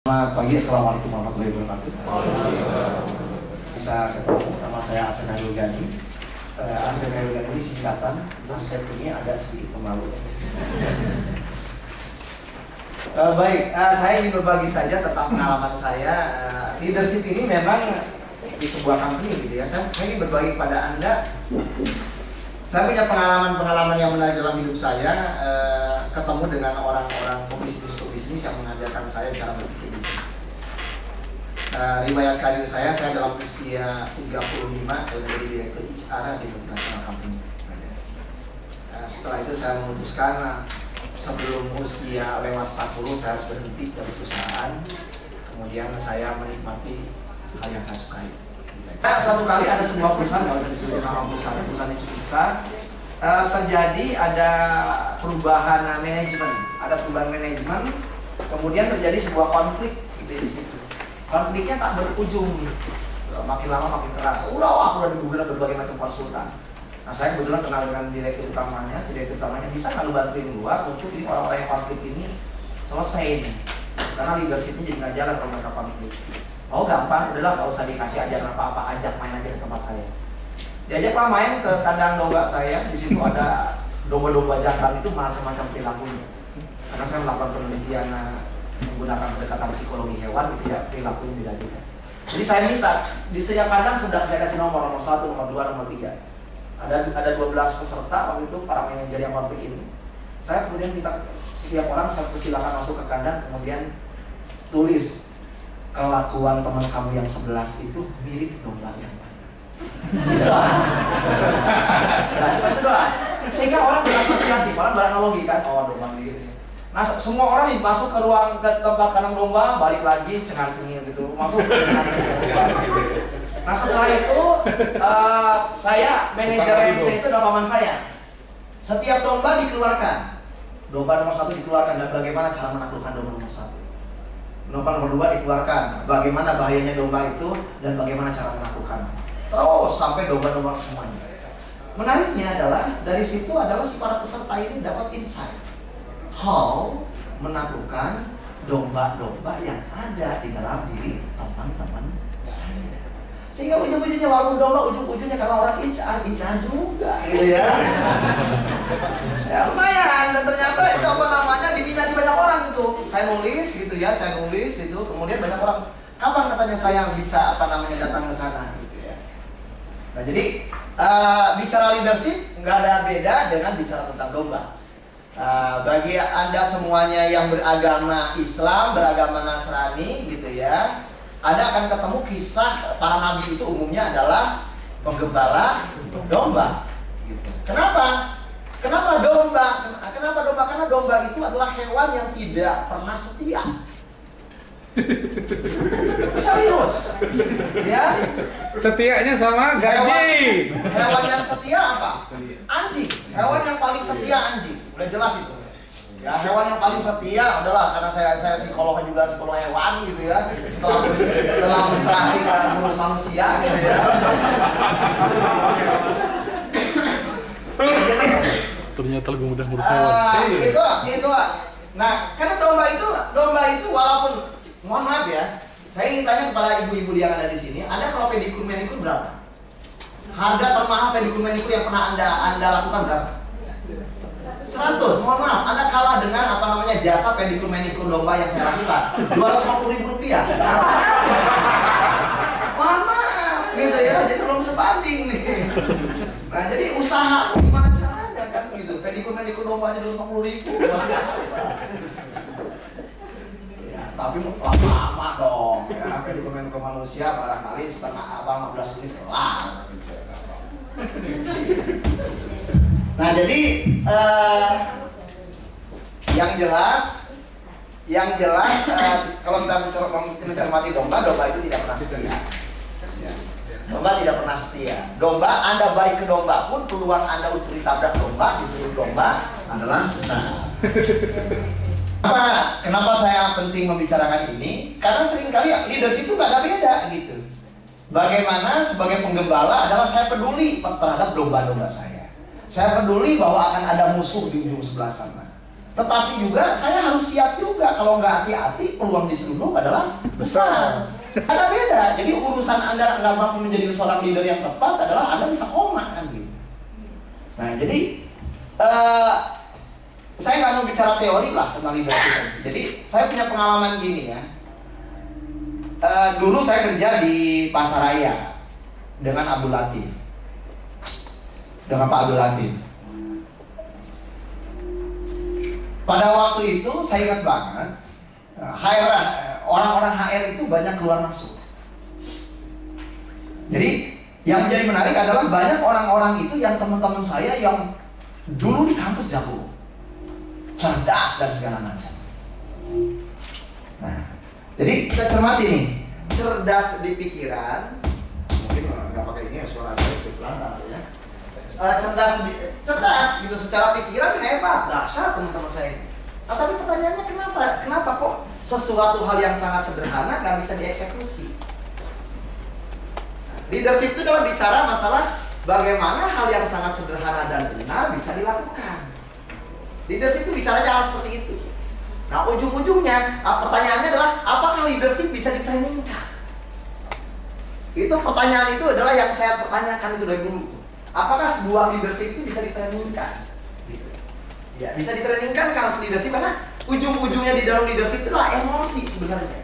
Selamat pagi, Assalamualaikum warahmatullahi wabarakatuh. Bisa ketemu, nama saya Asep Hairul Gani. Asep Hairul Gani ini singkatan, Asep ini agak sedikit pemalu. Baik, saya ingin berbagi saja tentang pengalaman saya. Leadership ini memang di sebuah company gitu ya. Saya ingin berbagi kepada Anda. Saya punya pengalaman-pengalaman yang menarik dalam hidup saya. Ketemu dengan orang-orang pebisnis yang mengajarkan saya cara berpikir bisnis. Riwayat karir saya dalam usia 35 saya menjadi direktur HR di multinational company. Setelah itu saya memutuskan sebelum usia lewat 40 saya harus berhenti dari perusahaan. Kemudian saya menikmati hal yang saya sukai. Satu kali ada sebuah perusahaan, nggak usah disebut nama perusahaan yang cukup besar. Terjadi ada perubahan manajemen, kemudian terjadi sebuah konflik gitu di situ. Konfliknya tak berujung, makin lama makin keras. Aku udah digunakan berbagai macam konsultan. Nah, saya kebetulan kenal dengan direktur utamanya. Si direktur utamanya, bisa nggak lu bantuin gua untuk ini orang-orang yang konflik ini selesai nih, karena leadershipnya jadi nggak jalan kalau mereka konflik. Oh gampang, udahlah nggak usah dikasih ajaran apa-apa, ajak main aja ke tempat saya. Diajaklah main ke kandang domba saya. Di situ ada domba-domba jantan itu macam-macam perilakunya. Karena saya melakukan penelitian menggunakan pendekatan psikologi hewan gitu ya, perilakunya beda-beda. Jadi saya minta di setiap kandang sudah saya kasih nomor 1, nomor 2, nomor 3. Ada 12 peserta waktu itu, para manajer yang konflik ini. Saya kemudian minta setiap orang saya persilakan masuk ke kandang, kemudian tulis kelakuan teman kamu yang 11 itu mirip domba yang mana. Itu doang. Nah, cuma itu doang. Sehingga orang berasosiasi, orang beranalogi kan, oh domba mirip. Nah, semua orang nih masuk ke tempat kandang domba, balik lagi cengar-cengir gitu, masuk ke cengar-cengir. Nah, setelah itu manajer yang saya itu adalah paman saya. Setiap domba dikeluarkan. Domba nomor 1 dikeluarkan, dan bagaimana cara menaklukkan domba nomor 1. Domba nomor 2 dikeluarkan, bagaimana bahayanya domba itu dan bagaimana cara menaklukkannya. Terus sampai domba-domba semuanya. Menariknya adalah dari situ adalah si para peserta ini dapat insight how menaklukkan domba-domba yang ada di dalam diri teman-teman saya. Sehingga ujung-ujungnya walaupun domba, ujung-ujungnya karena orang HR juga gitu ya. Ya lumayan, dan ternyata itu diminati banyak orang gitu. Saya nulis gitu ya, kemudian banyak orang, kapan katanya saya bisa datang ke sana gitu ya. Nah jadi bicara leadership nggak ada beda dengan bicara tentang domba. Bagi Anda semuanya yang beragama Islam, beragama Nasrani gitu ya, Anda akan ketemu kisah para nabi itu umumnya adalah penggembala domba gitu. Kenapa? Kenapa domba? Karena domba itu adalah hewan yang tidak pernah setia. Serius ya? Setianya sama gaji. Hewan yang setia apa? Anjing. Hewan yang paling setia anjing. Udah jelas itu. Ya, hewan yang paling setia adalah, karena saya psikolog hewan gitu ya. Setelah frustrasi ngurus manusia gitu ya. Jadi ternyata lebih mudah ngurus hewan. Itu. Nah, karena domba itu walaupun, mohon maaf ya, saya ingin tanya kepada ibu-ibu yang ada di sini, Anda kalau pedikur manikur berapa? Harga termahal pedikur manikur yang pernah Anda lakukan berapa? 100. Mohon maaf, Anda kalah dengan jasa pedikur manikur domba yang saya lakukan, 250.000 rupiah. Mohon maaf, gitu ya, jadi belum sebanding nih. Nah, jadi usaha gimana caranya kan gitu, pedikur manikur domba aja 250.000, luar biasa. Tapi lama dong ya, pedikur ke manusia barangkali 15 menit kelar gitu. Nah jadi yang jelas kalau kita mencermati domba itu tidak pernah setia. Domba tidak pernah setia. Domba, Anda baik ke domba pun peluang Anda untuk ditabrak domba, disebut domba adalah besar. Kenapa saya penting membicarakan ini? Karena seringkali leadership itu nggak ada beda gitu. Bagaimana sebagai penggembala adalah saya peduli terhadap domba-domba saya. Saya peduli bahwa akan ada musuh di ujung sebelah sana. tetapi juga saya harus siap juga. Kalau nggak hati-hati, peluang diselundung adalah besar. Ada beda. Jadi urusan Anda nggak mampu menjadi seorang leader yang tepat adalah Anda bisa koma kan gitu. Nah jadi saya nggak mau bicara teori lah tentang leadership. Jadi saya punya pengalaman gini ya. Dulu saya kerja di Pasaraya dengan Abdul Latif, dengan Pak Abdul Latif. Pada waktu itu saya ingat banget, orang-orang HR itu banyak keluar masuk. Jadi yang menjadi menarik adalah banyak orang-orang itu yang teman-teman saya yang dulu di kampus jago, cerdas dan segala macam. Nah, jadi kita cermati nih, cerdas di pikiran, mungkin nggak pakai ini ya, suara saya pelan ya. Cerdas gitu secara pikiran hebat, dahsyat teman-teman saya. Nah, tapi pertanyaannya kenapa kok sesuatu hal yang sangat sederhana nggak bisa dieksekusi? Leadership itu adalah bicara masalah bagaimana hal yang sangat sederhana dan benar bisa dilakukan. Leadership itu bicaranya hal seperti itu. Nah, ujung-ujungnya pertanyaannya adalah apakah leadership bisa ditrainingkan? Itu pertanyaan itu adalah yang saya pertanyakan itu dari dulu. Apakah sebuah leadership itu bisa ditrainingkan? Gitu. Ya, bisa ditrainingkan karena leadership karena ujung-ujungnya di dalam leadership itu adalah emosi sebenarnya.